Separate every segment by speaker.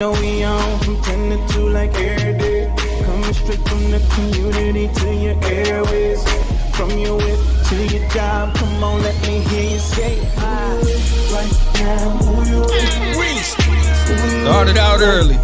Speaker 1: Know we on from 10 to 2 like every day. Coming straight from the community to your airways. From your whip to your job, come on, let me hear you say right now, who you with?
Speaker 2: Reec. Started out early.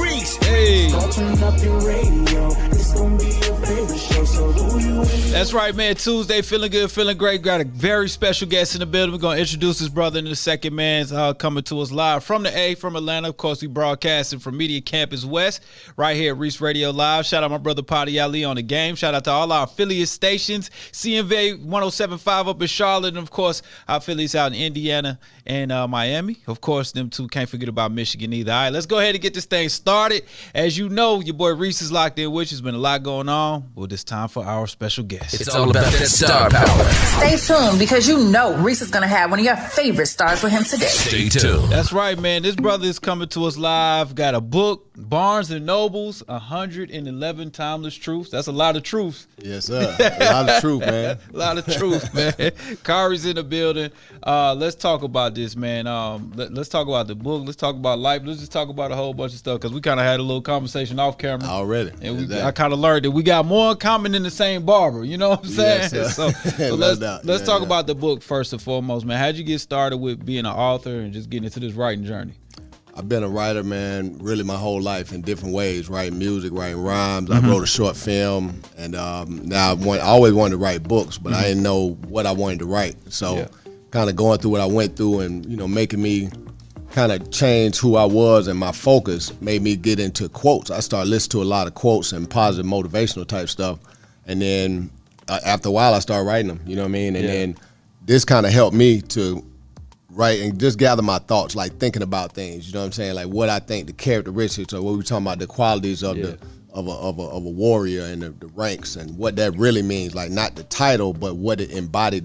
Speaker 2: Reec. Hey.
Speaker 1: Turn up your radio. It's gonna be your favorite show. So who you with?
Speaker 2: That's right, man. Tuesday, feeling good, feeling great. Got a very special guest in the building. We're going to introduce his brother in a second, man. Coming to us live from the A, from Atlanta. Of course, we broadcasting from Media Campus West, right here at Reec Radio Live. Shout out my brother Potty Ali on the game. Shout out to all our affiliate stations. CMV 107.5 up in Charlotte. And, of course, our affiliates out in Indiana and Miami. Of course, them two, can't forget about Michigan either. All right, let's go ahead and get this thing started. As you know, your boy Reec is locked in, which has been a lot going on. Well, it's time for our special guest.
Speaker 3: It's all about that star power.
Speaker 4: Stay tuned because you know Reec is going to have one of your favorite stars with him today.
Speaker 3: Stay tuned.
Speaker 2: That's right, man. This brother is coming to us live. Got a book, Barnes & Noble's 111 Timeless Truths. That's a lot of truths.
Speaker 5: Yes, sir. A lot of truth, man.
Speaker 2: A lot of truth, man. Khari's in the building. Let's talk about this, man. Let's talk about the book. Let's talk about life. Let's just talk about a whole bunch of stuff because we kind of had a little conversation off camera.
Speaker 5: Already.
Speaker 2: And I kind of learned that we got more in common than the same barber. You know what I'm saying?
Speaker 5: Yes,
Speaker 2: so let's talk
Speaker 5: yeah.
Speaker 2: about the book first and foremost, man. How'd you get started with being an author and just getting into this writing journey?
Speaker 5: I've been a writer, man, really my whole life in different ways, writing music, writing rhymes. I wrote a short film, and now I always wanted to write books, but I didn't know what I wanted to write. So kind of going through what I went through and, you know, making me kind of change who I was, and my focus made me get into quotes. I started listening to a lot of quotes and positive motivational type stuff, and then after a while I started writing them, you know what I mean? And then this kind of helped me to write and just gather my thoughts, like thinking about things, you know what I'm saying? Like what I think the characteristics or what we're talking about, the qualities of of a warrior and the ranks and what that really means, like not the title, but what it embodying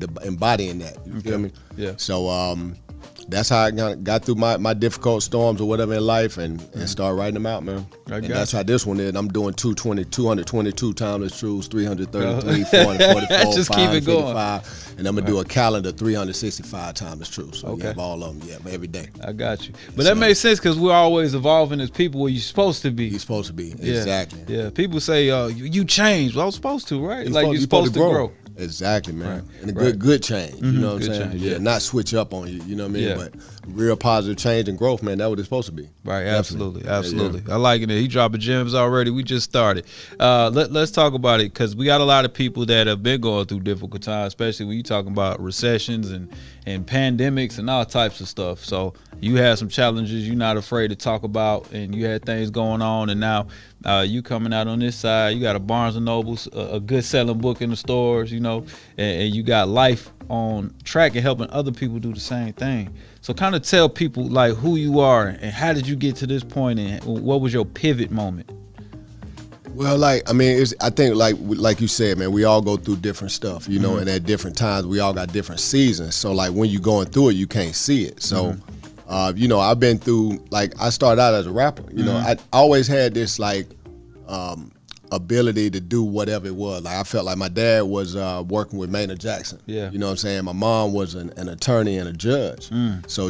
Speaker 5: that, you feel me?
Speaker 2: Yeah.
Speaker 5: So that's how I got through my difficult storms or whatever in life and start writing them out, man. And that's how this one is. I'm doing 222 timeless truths, 333, 444,
Speaker 2: just keep it going.
Speaker 5: 555, and I'm going to do a calendar 365 timeless truths. So you have all of them, every day.
Speaker 2: I got you. But that makes sense because we're always evolving as people where you're supposed to be.
Speaker 5: You're supposed to be, exactly.
Speaker 2: Yeah, people say, you changed. Well, I was supposed to, right? You're supposed to grow.
Speaker 5: Exactly, man. And a good change, you know what I'm saying?
Speaker 2: Change,
Speaker 5: not switch up on you, you know what I mean? But real positive change and growth, man, that's what it's supposed to be.
Speaker 2: Right, absolutely. I like it. He dropping gems already. We just started. Let's talk about it because we got a lot of people that have been going through difficult times, especially when you're talking about recessions and pandemics and all types of stuff. So you had some challenges you're not afraid to talk about, and you had things going on, and now you coming out on this side. You got a Barnes & Noble's, a good selling book in the stores, you know, and you got life on track and helping other people do the same thing. So kind of tell people like who you are and how did you get to this point and what was your pivot moment?
Speaker 5: Well, I think like you said, man, we all go through different stuff, you know, and at different times we all got different seasons. So like when you're going through it, you can't see it. So, you know, I've been through, like I started out as a rapper, you know, I always had this like ability to do whatever it was. Like I felt like my dad was working with Maynard Jackson. Yeah. You know what I'm saying? My mom was an attorney and a judge. So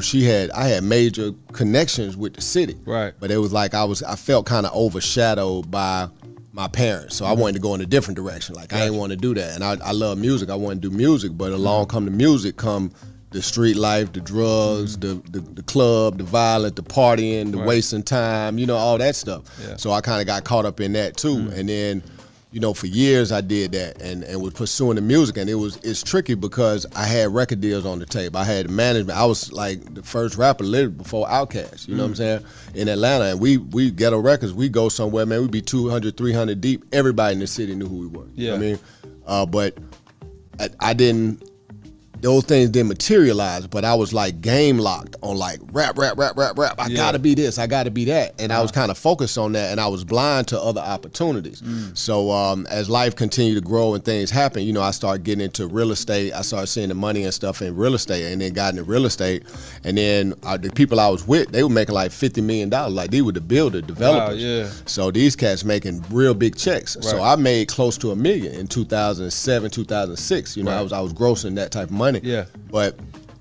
Speaker 5: I had major connections with the city. Right. But it was like I felt kind of overshadowed by my parents. So I wanted to go in a different direction. Like I didn't want to do that. And I love music. I wanted to do music, but along come the music, come the street life, the drugs, the club, the violence, the partying, the wasting time, you know, all that stuff. Yeah. So I kind of got caught up in that too. And then, you know, for years I did that and was pursuing the music, and it's tricky because I had record deals on the tape. I had management. I was like the first rapper literally before Outkast, you know what I'm saying, in Atlanta. And we Ghetto Records, we go somewhere, man, we'd be 200, 300 deep. Everybody in the city knew who we were. Yeah. You know what I mean? But I didn't, those things didn't materialize, but I was like game locked on like rap. I gotta be this, I gotta be that. And I was kind of focused on that, and I was blind to other opportunities. So as life continued to grow and things happen, you know, I started getting into real estate. I started seeing the money and stuff in real estate, and then got into real estate. And then the people I was with, they were making like $50 million. Like they were the builder, developers. Wow, yeah. So these cats making real big checks. Right. So I made close to $1 million in 2007, 2006. You know, I was grossing that type of money. Yeah. But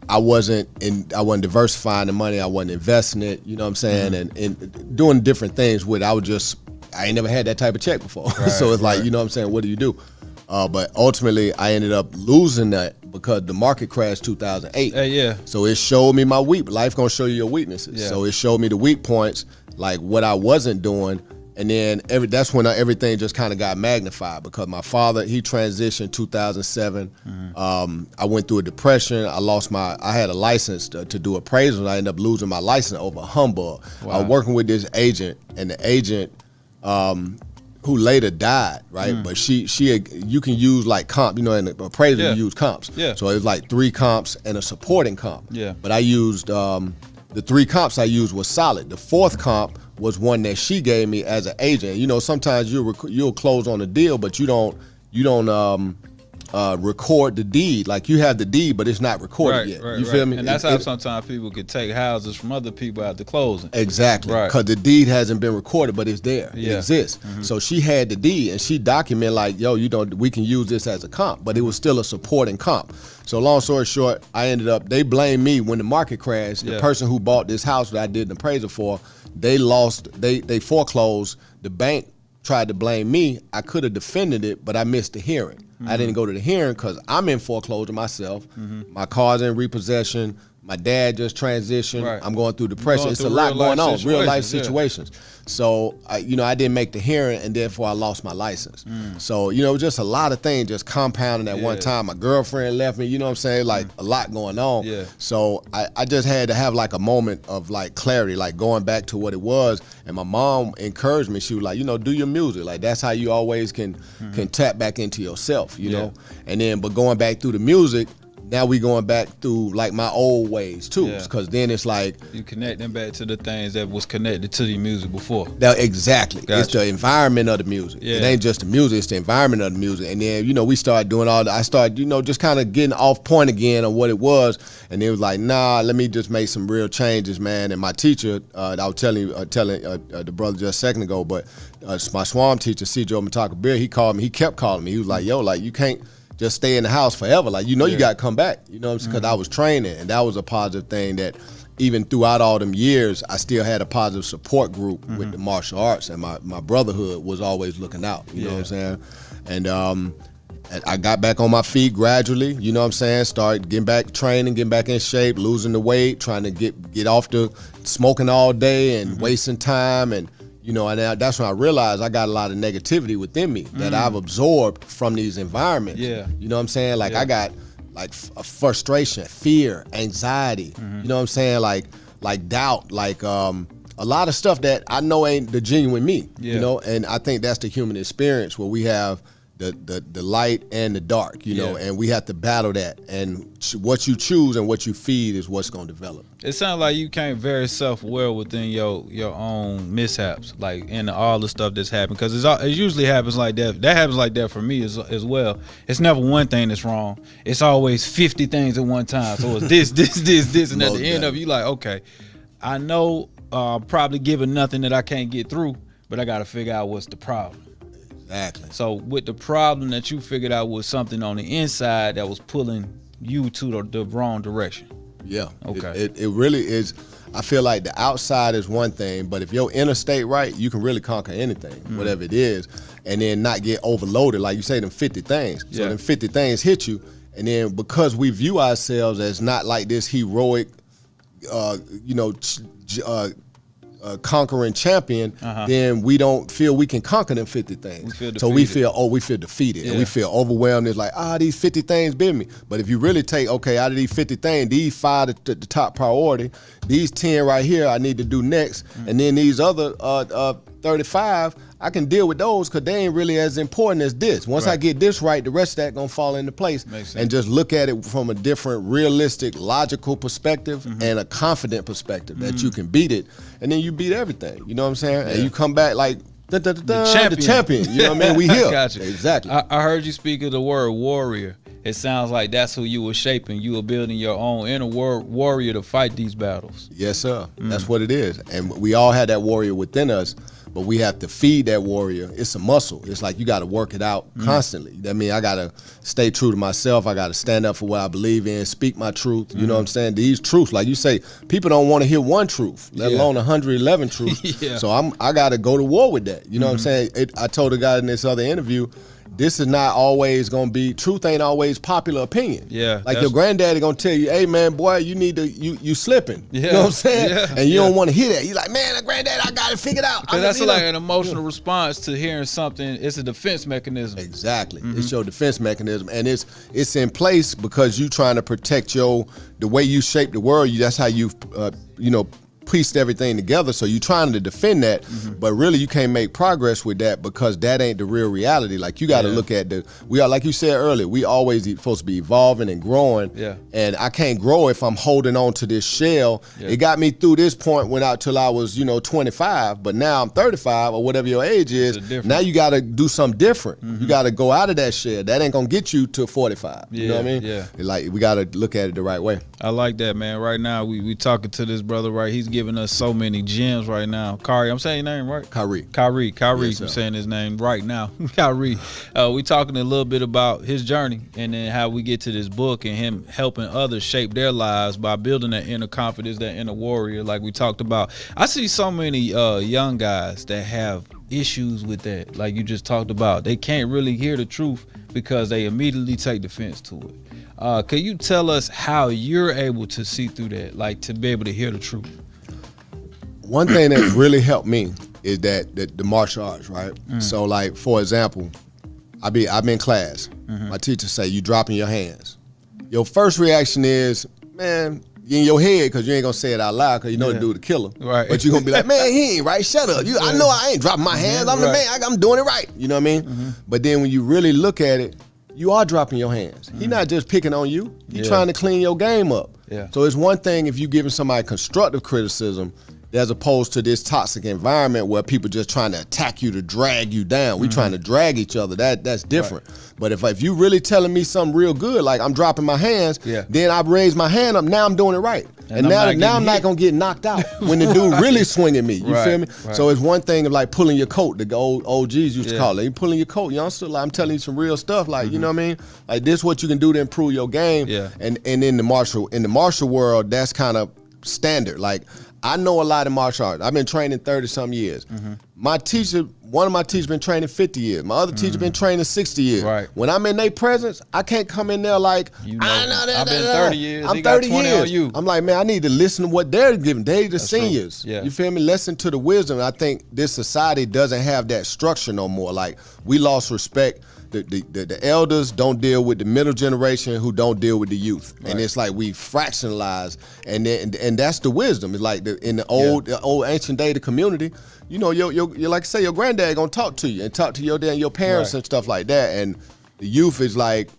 Speaker 5: I wasn't diversifying the money. I wasn't investing it. You know what I'm saying? And doing different things with it. I ain't never had that type of check before.
Speaker 2: Right,
Speaker 5: so it's like, you know what I'm saying? What do you do? But ultimately, I ended up losing that because the market crashed 2008.
Speaker 2: Yeah.
Speaker 5: So it showed me my weak. Life gonna show you your weaknesses.
Speaker 2: Yeah.
Speaker 5: So it showed me the weak points, like what I wasn't doing. And then that's when everything just kind of got magnified because my father, he transitioned 2007. I went through a depression. I had a license to do appraisals. I ended up losing my license over a humbug.
Speaker 2: Wow.
Speaker 5: I was working with this agent, and the agent who later died, right? But you can use like comp, in the appraisal you use comps.
Speaker 2: Yeah.
Speaker 5: So it was like 3 comps and a supporting comp.
Speaker 2: Yeah.
Speaker 5: But I used, the 3 comps I used was solid. The 4th comp was one that she gave me as an agent. Sometimes you'll close on a deal, but you don't record the deed. Like you have the deed, but it's not recorded yet. You feel me?
Speaker 2: And that's how sometimes people could take houses from other people after closing.
Speaker 5: Exactly. Because the deed hasn't been recorded, but it's there. It exists. So she had the deed and she documented like, yo, we can use this as a comp, but it was still a supporting comp. So long story short, they blamed me when the market crashed. The person who bought this house that I did an appraisal for, they foreclosed. The bank tried to blame me. I could have defended it, but I missed the hearing. I didn't go to the hearing because I'm in foreclosure myself. My car's in repossession. My dad just transitioned.
Speaker 2: Right.
Speaker 5: I'm going through depression. It's a lot going on, real life situations. So, I didn't make the hearing, and therefore I lost my license. So, just a lot of things just compounding at one time. My girlfriend left me, you know what I'm saying? Like a lot going on.
Speaker 2: Yeah.
Speaker 5: So I just had to have like a moment of like clarity, like going back to what it was. And my mom encouraged me. She was like, do your music. Like that's how you always can tap back into yourself, you know? And then, but going back through the music, now we going back through like my old ways too, because then it's like
Speaker 2: you connect them back to the things that was connected to the music before.
Speaker 5: Exactly. Gotcha. It's the environment of the music. It ain't just the music, it's the environment of the music. And then, we started doing I started, just kind of getting off point again on what it was. And it was like, nah, let me just make some real changes, man. And my teacher, I was telling the brother just a second ago, but my SWAM teacher, C.J. Mataka Beer, he kept calling me. He was like, yo, like you can't just stay in the house forever. Like, you got to come back, because I was training. And that was a positive thing that even throughout all them years, I still had a positive support group with the martial arts. And my brotherhood was always looking out, you know what I'm saying? And I got back on my feet gradually, you know what I'm saying? Started getting back training, getting back in shape, losing the weight, trying to get off the smoking all day and wasting time. And and that's when I realized I got a lot of negativity within me that I've absorbed from these environments. Yeah. You know what I'm saying? Like I got like a frustration, fear, anxiety, you know what I'm saying? Like doubt, like a lot of stuff that I know ain't the genuine me, and I think that's the human experience where we have the light and the dark, and we have to battle that. And what you choose and what you feed is what's going to develop.
Speaker 2: It sounds like you came very self-aware within your own mishaps, like in all the stuff that's happened, because it usually happens like that. That happens like that for me as well. It's never one thing that's wrong. It's always 50 things at one time. So it's this, and at the end of it, you like, okay, I know probably giving nothing that I can't get through, but I got to figure out what's the problem.
Speaker 5: Exactly.
Speaker 2: So with the problem that you figured out was something on the inside that was pulling you to the wrong direction.
Speaker 5: Yeah.
Speaker 2: Okay.
Speaker 5: It really is. I feel like the outside is one thing, but if your inner state right, you can really conquer anything, whatever it is, and then not get overloaded. Like you say, them 50 things. So them 50 things hit you, and then because we view ourselves as not like this heroic, conquering champion, then we don't feel we can conquer them 50 things. We feel defeated and we feel overwhelmed. It's like, these 50 things been me. But if you really take, okay, out of these 50 things, these 5 the top priority, these 10 right here I need to do next, and then these other 35, I can deal with those because they ain't really as important as this. Once I get this right, the rest of that gonna fall into place. And just look at it from a different, realistic, logical perspective and a confident perspective that you can beat it, and then you beat everything. You know what I'm saying? And you come back like the champion. You know what I mean? We here.
Speaker 2: Gotcha.
Speaker 5: Exactly.
Speaker 2: I heard you speak of the word warrior. It sounds like that's who you were shaping. You were building your own inner warrior to fight these battles.
Speaker 5: Yes, sir. That's what it is. And we all had that warrior within us. but we have to feed that warrior. It's a muscle. It's like you got to work it out constantly. That means I got to stay true to myself. I got to stand up for what I believe in, speak my truth. You know what I'm saying? These truths, like you say, people don't want to hear one truth, let alone 111 truths. So I got to go to war with that. You know what I'm saying? I told a guy in this other interview, this is not always gonna be, truth ain't always popular opinion.
Speaker 2: Yeah.
Speaker 5: Like your granddaddy gonna tell you, hey man, boy, you need to, you slipping.
Speaker 2: Yeah.
Speaker 5: You know what I'm saying?
Speaker 2: Yeah.
Speaker 5: And you don't want to hear that. You like, man, granddad, I got it figured out.
Speaker 2: Because that's like an emotional response to hearing something. It's a defense mechanism.
Speaker 5: Exactly. It's your defense mechanism. And it's in place because you trying to protect the way you shape the world, that's how you've, pieced everything together, so you trying to defend that, but really you can't make progress with that because that ain't the real reality. Like you got to look at we are, like you said earlier, we always supposed to be evolving and growing, and I can't grow if I'm holding on to this shell. It got me through this point, went out till I was 25, but now I'm 35 or whatever your age is. Now you got to do something different. You got to go out of that shell. That ain't gonna get you to 45. You know what I mean?
Speaker 2: Yeah.
Speaker 5: Like we got to look at it the right way.
Speaker 2: I like that, man. Right now we talking to this brother, right? He's giving us so many gems right now. Khari, I'm saying your name right? Khari. Yes, I'm saying his name right now. Khari. We talking a little bit about his journey and then how we get to this book and him helping others shape their lives by building that inner confidence, that inner warrior, like we talked about. I see so many young guys that have issues with that, like you just talked about. They can't really hear the truth because they immediately take defense to it. Can you tell us how you're able to see through that, like to be able to hear the truth?
Speaker 5: One thing that really helped me is that the martial arts, right? So like, for example, I'm in class. My teacher say, you dropping your hands. Your first reaction is, man, in your head, because you ain't gonna say it out loud because you know the dude the killer.
Speaker 2: Right.
Speaker 5: But you're gonna be like, man, he ain't right, shut up. I know I ain't dropping my hands. I'm the man, I'm doing it right. You know what I mean? But then when you really look at it, you are dropping your hands. He's not just picking on you. He's trying to clean your game up. So it's one thing if you giving somebody constructive criticism as opposed to this toxic environment where people just trying to attack you to drag you down. We trying to drag each other. That's different. But if you really telling me something real good, like I'm dropping my hands, then I raise my hand up. Now I'm doing it right. And now I'm not gonna get knocked out when the dude really swinging me. You feel me? So it's one thing of like pulling your coat. The old OGs used to call it. You pulling your coat, youngster. Like I'm telling you some real stuff. Like you know what I mean? Like this, what you can do to improve your game. And in the martial world, that's kind of standard. Like I know a lot of martial arts. I've been training 30-some years. My teacher, one of my teachers been training 50 years. My other teacher been training 60 years. When I'm in their presence, I can't come in there like, I know that.
Speaker 2: I've been 30 years.
Speaker 5: I'm 30 years. On you. I'm like, man, I need to listen to what they're giving. They the seniors. You feel me? Listen to the wisdom. I think this society doesn't have that structure no more. Like we lost respect. The elders don't deal with the middle generation who don't deal with the youth, and it's like we fractionalize, and that's the wisdom. It's like in the old ancient day, the community, you know, your like I say, your granddad gonna talk to you and talk to your dad and your parents and stuff like that, and the youth is like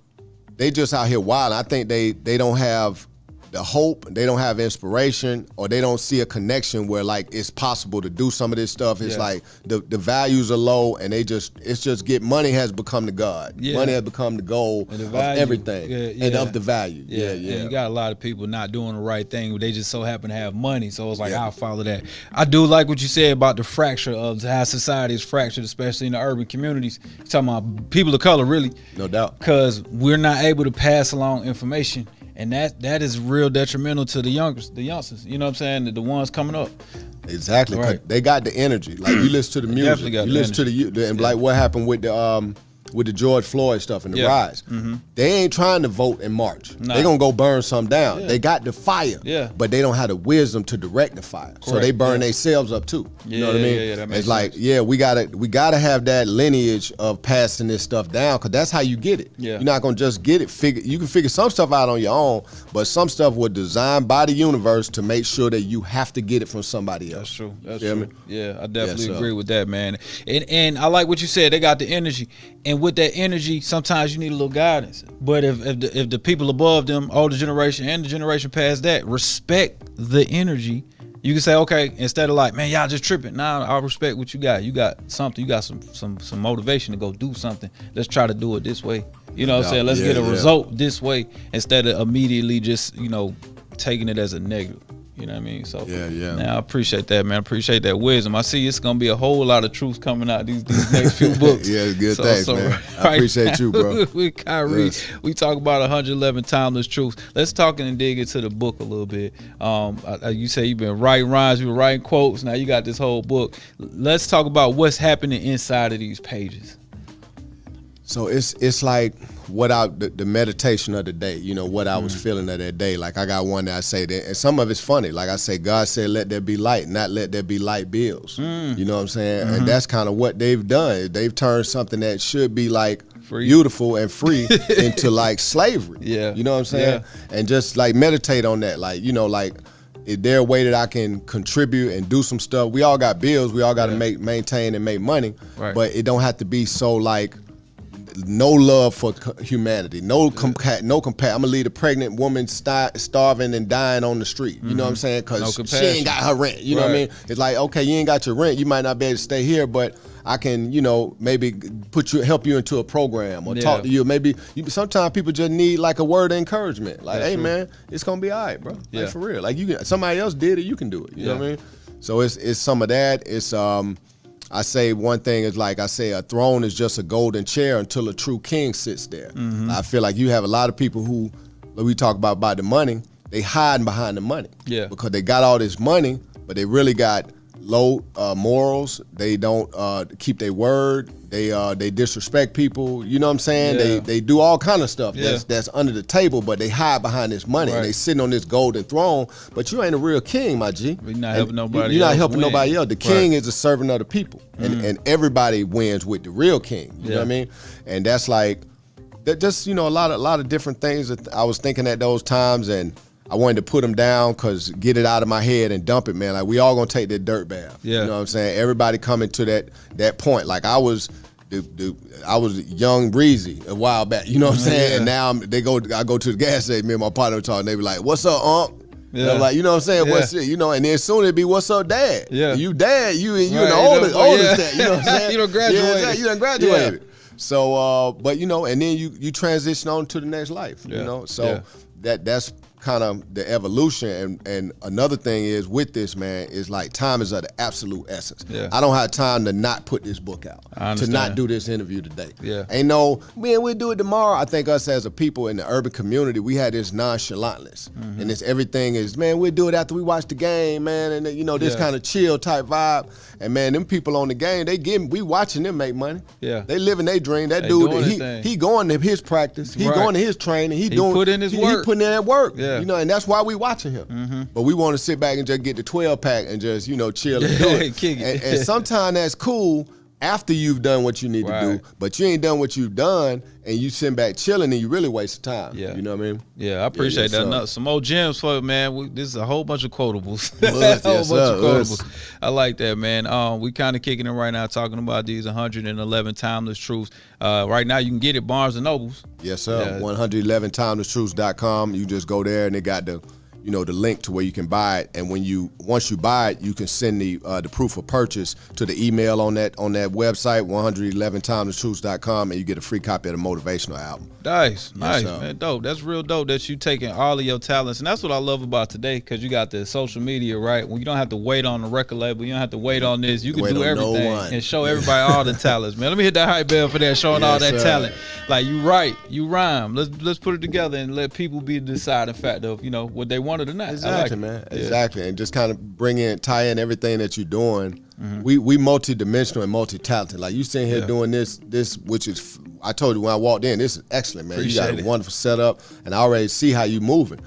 Speaker 5: they just out here wild. I think they don't have the hope, they don't have inspiration, or they don't see a connection where like it's possible to do some of this stuff. It's like the values are low, and it's just get money has become the god. Money has become the goal of everything and of the value. And
Speaker 2: you got a lot of people not doing the right thing. They just so happen to have money, so it's like I'll follow that. I do like what you said about the fracture of how society is fractured, especially in the urban communities. You're talking about people of color, really,
Speaker 5: no doubt,
Speaker 2: because we're not able to pass along information. And that is real detrimental to the youngsters. You know what I'm saying? The ones coming up.
Speaker 5: Exactly. They got the energy. Like you listen to the music, you listen to and like what happened with the George Floyd stuff and the riots. They ain't trying to vote and march. They gonna go burn some down. They got the fire, but they don't have the wisdom to direct the fire. So they burn themselves up too. You know what I mean? That makes sense. Like, we gotta have that lineage of passing this stuff down, because that's how you get it. You're not gonna just get it. You can figure some stuff out on your own, but some stuff was designed by the universe to make sure that you have to get it from somebody else.
Speaker 2: That's true. That's true. Yeah, I definitely agree with that, man. And I like what you said. They got the energy. And with that energy, sometimes you need a little guidance. But if the people above them, older generation and the generation past that, respect the energy, you can say, okay, instead of like, man, y'all just tripping. Nah, I respect what you got. You got something. You got some motivation to go do something. Let's try to do it this way. You know what I'm saying? Let's get a result this way instead of immediately just, taking it as a negative. You know what I mean? So
Speaker 5: yeah.
Speaker 2: Now I appreciate that, man. I appreciate that wisdom. I see it's gonna be a whole lot of truth coming out these next few books.
Speaker 5: Yeah, good. Thanks, man. I appreciate you, bro.
Speaker 2: With Khari, we talk about 111 timeless truths. Let's talk and dig into the book a little bit. You say you've been writing rhymes, you've been writing quotes. Now you got this whole book. Let's talk about what's happening inside of these pages.
Speaker 5: So it's like the meditation of the day, you know, what I was feeling of that day. Like I got one that I say that, and some of it's funny. Like I say, God said, let there be light, not let there be light bills. You know what I'm saying? And that's kind of what they've done. They've turned something that should be like beautiful and free into like slavery. Yeah. You know what I'm saying? Yeah. And just like meditate on that. Like, you know, like, is there a way that I can contribute and do some stuff? We all got bills. We all got to maintain and make money. Right. But it don't have to be so like, no love for humanity, no compassion. I'm gonna leave a pregnant woman starving and dying on the street. You know what I'm saying? Because she ain't got her rent. You know what I mean? It's like, okay, you ain't got your rent. You might not be able to stay here, but I can, you know, maybe help you into a program or talk to you. Maybe sometimes people just need like a word of encouragement. Like, hey man, it's gonna be all right, bro. Like for real. Like somebody else did it, you can do it. You know what I mean? So it's some of that. It's I say one thing is like I say a throne is just a golden chair until a true king sits there. I feel like you have a lot of people who, like we talk about the money, they hiding behind the money. Yeah. Because they got all this money, but they really got low morals. They don't keep their word. They disrespect people. You know what I'm saying? Yeah. They do all kind of stuff that's under the table, but they hide behind this money. And they sitting on this golden throne, but you ain't a real king, my G.
Speaker 2: You're not helping nobody.
Speaker 5: You're not helping nobody else. The king is a servant of the people, and everybody wins with the real king. You know what I mean? And that's like that. Just, you know, a lot of different things that I was thinking at those times, and I wanted to put them down because get it out of my head and dump it, man. Like we all gonna take that dirt bath. Yeah. You know what I'm saying? Everybody coming to that point. Like I was young breezy a while back. You know what I'm saying? And now I go to the gas station. Me and my partner were talking. They be like, "What's up, Unc?" Yeah. I'm like, you know what I'm saying? What's it? You know, and then soon it'd be, "What's up, Dad?" Yeah. You dad, you in the oldest dad. You know what I'm saying?
Speaker 2: You done graduated.
Speaker 5: Yeah, you done graduated. So, but you know, and then you transition on to the next life. You know, so that's kind of the evolution. And another thing is with this, man, is like time is of the absolute essence. Yeah. I don't have time to not put this book out, to not do this interview today. Yeah. Ain't no, man, we'll do it tomorrow. I think us as a people in the urban community, we had this nonchalantness. And it's everything is, man, we'll do it after we watch the game, man, and you know, this kind of chill type vibe. And man, them people on the game, we watching them make money. Yeah. They living their dream. That dude, he going to his practice. He going to his training. He put in his work. He putting in that work. Yeah. You know, and that's why we watching him. But we want to sit back and just get the 12-pack and just, you know, chill and do it. And sometimes that's cool after you've done what you need to do, but you ain't done what you've done, and you sitting back chilling, and you really waste time. Yeah. You know what I mean?
Speaker 2: Yeah, I appreciate that. So, some more gems for it, man. This is a whole bunch of quotables. I like that, man. We kind of kicking it right now, talking about these 111 timeless truths. Right now, you can get it Barnes & Nobles.
Speaker 5: Yes, sir. 111timelesstruths.com. You just go there, and they got the link to where you can buy it, and once you buy it, you can send the proof of purchase to the email on that website, 111timelesstruths.com, and you get a free copy of the motivational album.
Speaker 2: Nice, man, dope. That's real dope that you taking all of your talents, and that's what I love about today, because you got the social media, right? When you don't have to wait on the record label, you don't have to wait on this. You can do everything and show everybody all the talents, man. Let me hit that hype bell for that, showing all that talent. Like you write, you rhyme. Let's put it together and let people be the deciding factor of what they wanted or not.
Speaker 5: Exactly, man. Yeah. Exactly, and just kind of tie in everything that you're doing. We multi-dimensional and multi-talented. Like you sitting here doing this, which is, I told you when I walked in, this is excellent, man.
Speaker 2: Appreciate
Speaker 5: you got a wonderful setup, and I already see how you moving.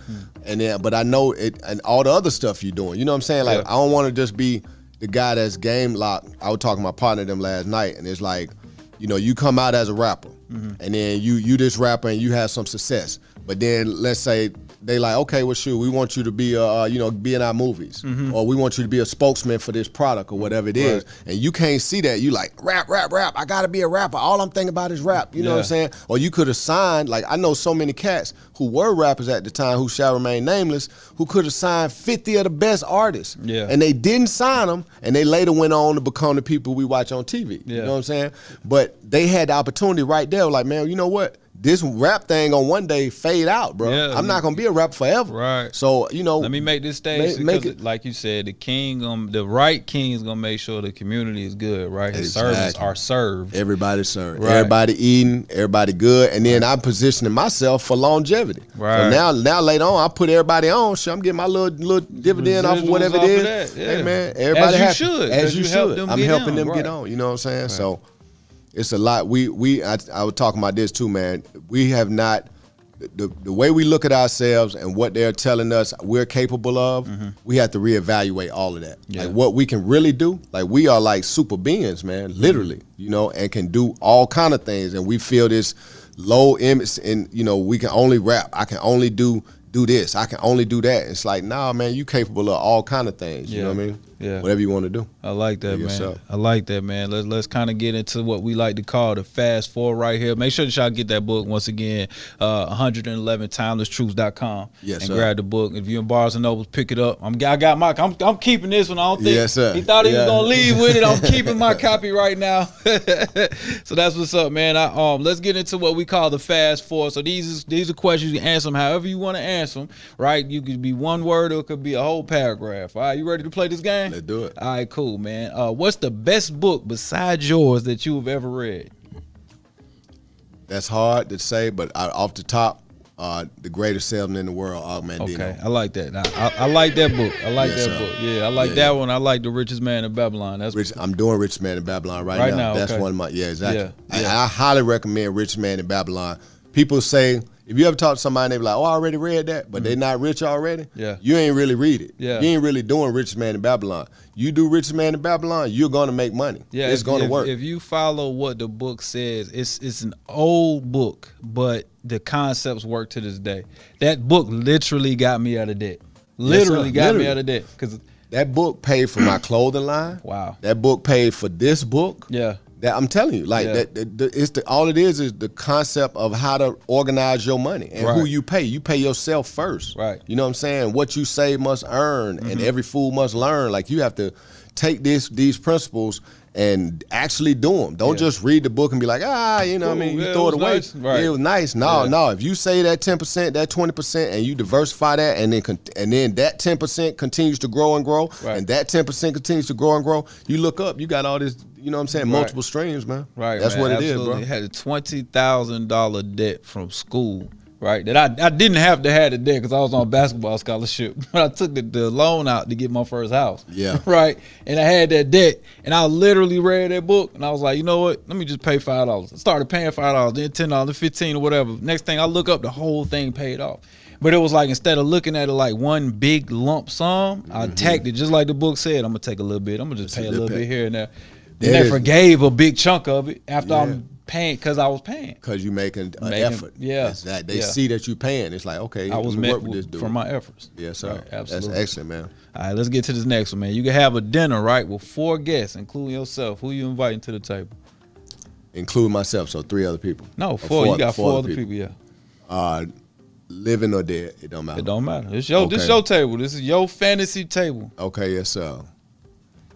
Speaker 5: And then, but I know it, and all the other stuff you're doing. You know what I'm saying? Like I don't want to just be the guy that's game locked. I was talking to my partner them last night, and it's like, you come out as a rapper, and then you this rapper and you have some success. But then let's say they like, okay, well, shoot, we want you to be be in our movies, or we want you to be a spokesman for this product or whatever it is, and you can't see that. You like rap. I gotta be a rapper. All I'm thinking about is rap. You know what I'm saying? Or you could have signed. Like I know so many cats who were rappers at the time who shall remain nameless, who could have signed 50 of the best artists, and they didn't sign them, and they later went on to become the people we watch on TV. You know what I'm saying? But they had the opportunity right there. Like, man, you know what? this rap thing on one day fade out, bro.
Speaker 2: Yeah,
Speaker 5: I'm not gonna be a rapper forever.
Speaker 2: Right.
Speaker 5: So, you know,
Speaker 2: let me make this stage
Speaker 5: make
Speaker 2: because,
Speaker 5: it,
Speaker 2: like you said, the right king is gonna make sure the community is good, right? His servants are served.
Speaker 5: Everybody served.
Speaker 2: Right.
Speaker 5: Everybody eating. Everybody good. And then I'm positioning myself for longevity.
Speaker 2: Right.
Speaker 5: So now later on, I put everybody on. So I'm getting my little dividend off of whatever it is.
Speaker 2: That, yeah.
Speaker 5: Hey man, everybody
Speaker 2: as you
Speaker 5: happy.
Speaker 2: should.
Speaker 5: As you should. I'm helping them
Speaker 2: right.
Speaker 5: get on. You know what I'm saying? Right. So it's a lot. I was talking about this too, man. We have not. The way we look at ourselves and what they're telling us we're capable of, we have to reevaluate all of that.
Speaker 2: Yeah.
Speaker 5: Like what we can really do. Like we are like super beings, man, literally, you know, and can do all kind of things. And we feel this low image and, you know, we can only rap. I can only do this. I can only do that. It's like, nah, man, you capable of all kind of things. You know what I mean?
Speaker 2: Yeah.
Speaker 5: Whatever you want to do.
Speaker 2: I like that, man.
Speaker 5: Yourself.
Speaker 2: I like that, man. Let's kind of get into what we like to call the fast forward right here. Make sure that y'all get that book once again, 111timelesstruths.com.
Speaker 5: Yes,
Speaker 2: and
Speaker 5: sir.
Speaker 2: grab the book. If you're in Barnes and Nobles, pick it up. I'm keeping this one. I don't think
Speaker 5: Yes, sir.
Speaker 2: he thought he was
Speaker 5: Yeah.
Speaker 2: gonna leave with it. I'm keeping my copy right now. So that's what's up, man. Let's get into what we call the fast forward. So these are questions. You answer them however you want to answer them, right? You could be one word or it could be a whole paragraph. All right, you ready to play this game?
Speaker 5: Let's do it.
Speaker 2: All right, cool, man. What's the best book besides yours that you've ever read?
Speaker 5: That's hard to say, but off the top, The Greatest Salesman in the World, Og Mandino.
Speaker 2: Okay, I like that. I like that book. I like
Speaker 5: Yes,
Speaker 2: that
Speaker 5: sir.
Speaker 2: book. Yeah, I like that one. I like The Richest Man in Babylon. That's
Speaker 5: I'm doing Richest Man in Babylon right now. That's
Speaker 2: okay.
Speaker 5: one of my, exactly.
Speaker 2: Yeah.
Speaker 5: I highly recommend Richest Man in Babylon. People say, if you ever talk to somebody, they be like, oh, I already read that, but they not rich already.
Speaker 2: Yeah.
Speaker 5: You ain't really read it.
Speaker 2: Yeah.
Speaker 5: You ain't really doing Richest Man in Babylon. You do Richest Man in Babylon, you're going to make money.
Speaker 2: Yeah,
Speaker 5: it's going to work.
Speaker 2: If you follow what the book says, it's an old book, but the concepts work to this day. That book literally got me out of debt. Literally got me out of debt. Cause
Speaker 5: that book paid for my clothing line.
Speaker 2: Wow.
Speaker 5: That book paid for this book.
Speaker 2: Yeah.
Speaker 5: That I'm telling you, like
Speaker 2: Yeah.
Speaker 5: all it is the concept of how to organize your money and who
Speaker 2: Right.
Speaker 5: you pay. You pay yourself first.
Speaker 2: Right.
Speaker 5: You know what I'm saying? What you save must earn, and every fool must learn. Like you have to take these principles and actually do them. Don't just read the book and be like, you know what I mean? You
Speaker 2: Yeah,
Speaker 5: throw
Speaker 2: it
Speaker 5: it
Speaker 2: was
Speaker 5: away.
Speaker 2: nice. Right.
Speaker 5: It was nice. No. If you say that 10%, that 20%, and you diversify that, and then that 10% continues to grow and grow,
Speaker 2: Right.
Speaker 5: and that 10% continues to grow and grow, you look up, you got all this, you know what I'm saying,
Speaker 2: Right.
Speaker 5: multiple streams, man.
Speaker 2: Right,
Speaker 5: That's
Speaker 2: man,
Speaker 5: what it
Speaker 2: absolutely.
Speaker 5: is, bro.
Speaker 2: It had a $20,000 debt from school, right? That I didn't have to have the debt because I was on a basketball scholarship, but I took the loan out to get my first house.
Speaker 5: Yeah.
Speaker 2: Right, and I had that debt, and I literally read that book, and I was like, you know what? Let me just pay $5. I started paying $5, then $10, then $15 or whatever. Next thing I look up, the whole thing paid off. But it was like, instead of looking at it like one big lump sum, I tacked it just like the book said. I'm gonna take a little bit. I'm gonna just pay a little bit here and there. Then they forgave a big chunk of it after I'm paying, because I was paying.
Speaker 5: Because you making an effort.
Speaker 2: Yeah.
Speaker 5: That's that. They see that you paying. It's like, okay,
Speaker 2: I was
Speaker 5: let me
Speaker 2: met
Speaker 5: work with this dude.
Speaker 2: for my efforts.
Speaker 5: Yes, sir.
Speaker 2: Right, absolutely.
Speaker 5: That's excellent, man.
Speaker 2: All right, let's get to this next one, man. You can have a dinner, right, with 4 guests, including yourself. Who you inviting to the table?
Speaker 5: Include myself, so 3 other people.
Speaker 2: No,
Speaker 5: Or
Speaker 2: 4. You got 4 other people, yeah.
Speaker 5: Living or dead, it don't matter.
Speaker 2: It don't matter. This your table. This is your fantasy table.
Speaker 5: Okay, yes, sir.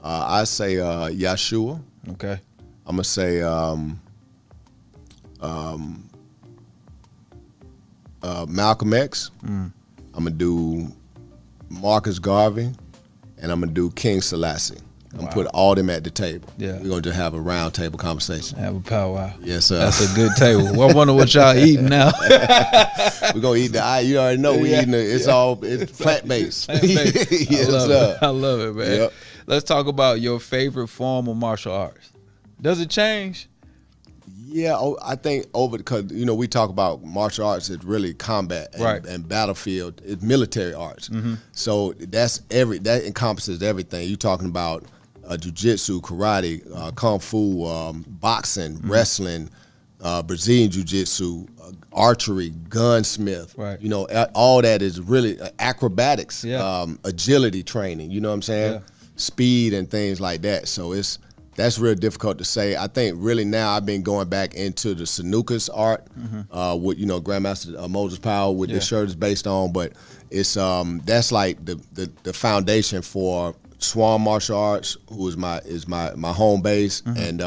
Speaker 5: I say Yeshua.
Speaker 2: Okay.
Speaker 5: I'm gonna say Malcolm X. I'm gonna do Marcus Garvey, and I'm gonna do King Selassie. I'm gonna put all them at the table.
Speaker 2: Yeah.
Speaker 5: We're gonna just have a round table conversation.
Speaker 2: Have a powwow.
Speaker 5: Yes, sir.
Speaker 2: That's a good table. Well, I wonder what y'all eating now.
Speaker 5: We're gonna eat you already know we eating it's plant based.
Speaker 2: Plant-based.
Speaker 5: Yes, sir.
Speaker 2: I love it, man.
Speaker 5: Yep.
Speaker 2: Let's talk about your favorite form of martial arts. Does it change?
Speaker 5: Yeah, I think because we talk about martial arts, it's really combat and battlefield, it's military arts. So that encompasses everything. You're talking about jiu-jitsu, karate, kung fu, boxing, wrestling, Brazilian jiu-jitsu, archery, gunsmith.
Speaker 2: Right.
Speaker 5: All that is really acrobatics,
Speaker 2: Yeah.
Speaker 5: agility training. You know what I'm saying?
Speaker 2: Yeah.
Speaker 5: Speed and things like that. So that's real difficult to say. I think really now I've been going back into the snooker's art, with Grandmaster Moses Powell, what this shirt is based on. But it's that's like the foundation for Swan Martial Arts, who is my home base, and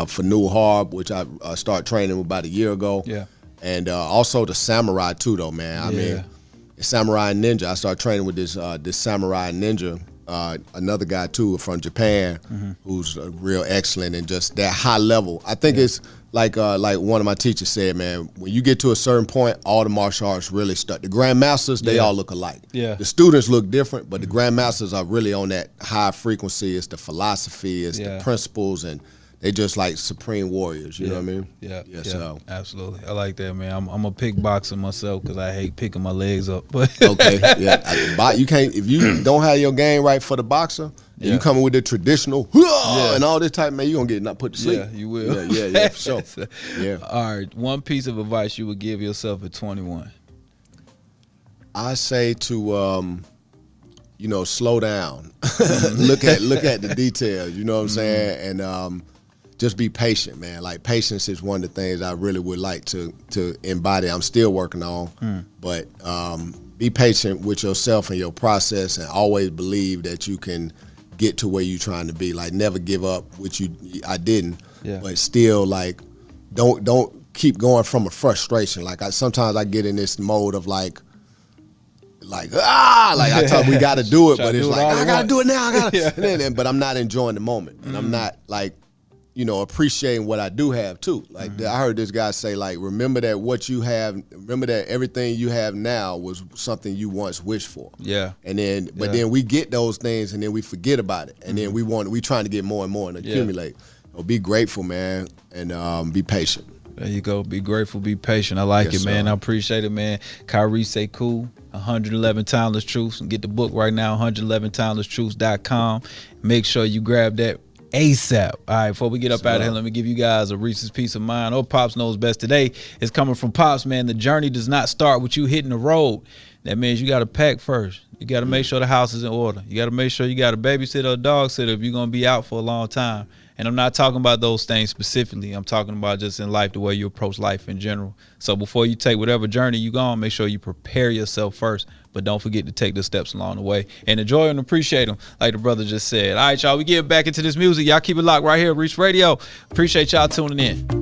Speaker 5: for New Harb, which I started training about a year ago.
Speaker 2: Yeah.
Speaker 5: And also the samurai too, though, man. I mean, the samurai ninja. I started training with this samurai ninja. Another guy too from Japan, who's real excellent and just that high level. I think it's like one of my teachers said, man. When you get to a certain point, all the martial arts really start. The grandmasters, they all look alike. Yeah. The students look different, but the grandmasters are really on that high frequency. It's the philosophy, it's the principles, and they just like supreme warriors, you know what I mean? Yeah, so.
Speaker 2: Absolutely. I like that, man. I'm a pick boxer myself because I hate picking my legs up. But
Speaker 5: okay, you can't, if you don't have your game right for the boxer, and you coming with the traditional and all this type, man, you gonna get not put to sleep.
Speaker 2: Yeah, you will.
Speaker 5: Yeah, for sure. Yeah.
Speaker 2: All right, one piece of advice you would give yourself at 21.
Speaker 5: I say to slow down, look at the details. You know what I'm saying, and just be patient, man. Like patience is one of the things I really would like to embody. I'm still working on, but be patient with yourself and your process, and always believe that you can get to where you're trying to be. Like never give up, which I didn't, but still like don't keep going from a frustration. Like sometimes I get in this mode of like I thought we got to do it, but it's like I got to do it now. I gotta, but I'm not enjoying the moment, and I'm not like, appreciating what I do have too. Like I heard this guy say, like, remember that everything you have now was something you once wished for. Yeah. And then, but then we get those things and then we forget about it, and then we trying to get more and more and accumulate. So be grateful, man, and be patient.
Speaker 2: There you go. Be grateful, be patient. I like it, man. I appreciate it, man. Khari Sekou, 111 Timeless Truths. And get the book right now, 111timelesstruths.com. Make sure you grab that ASAP. All right, before we get up out of here, let me give you guys a Reese's Piece of Mind. Oh, Pops knows best today. It's coming from Pops, man. The journey does not start with you hitting the road. That means you got to pack first. You got to make sure the house is in order. You got to make sure you got a babysitter or a dog sitter if you're going to be out for a long time. And I'm not talking about those things specifically. I'm talking about just in life, the way you approach life in general. So before you take whatever journey you go on, make sure you prepare yourself first. But don't forget to take the steps along the way and enjoy and appreciate them, like the brother just said. All right, y'all, we get back into this music. Y'all keep it locked right here, Reec Radio. Appreciate y'all tuning in.